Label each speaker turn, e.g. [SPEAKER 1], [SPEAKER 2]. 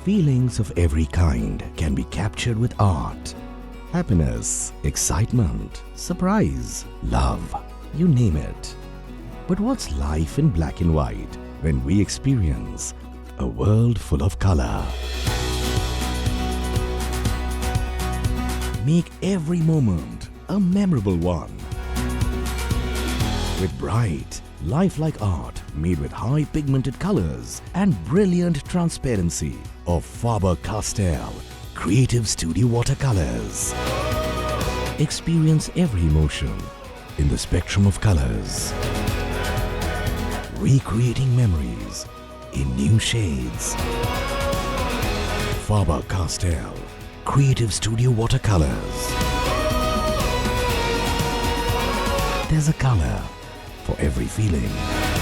[SPEAKER 1] Feelings of every kind can be captured with art. Happiness, excitement, surprise, love, you name it. But what's life in black and white when we experience a world full of color? Make every moment a memorable one. With bright, lifelike art made with high pigmented colors and brilliant transparency of Faber-Castell Creative Studio Watercolors. Experience every emotion in the spectrum of colors. Recreating memories in new shades. Faber-Castell Creative Studio Watercolors. There's a color for every feeling.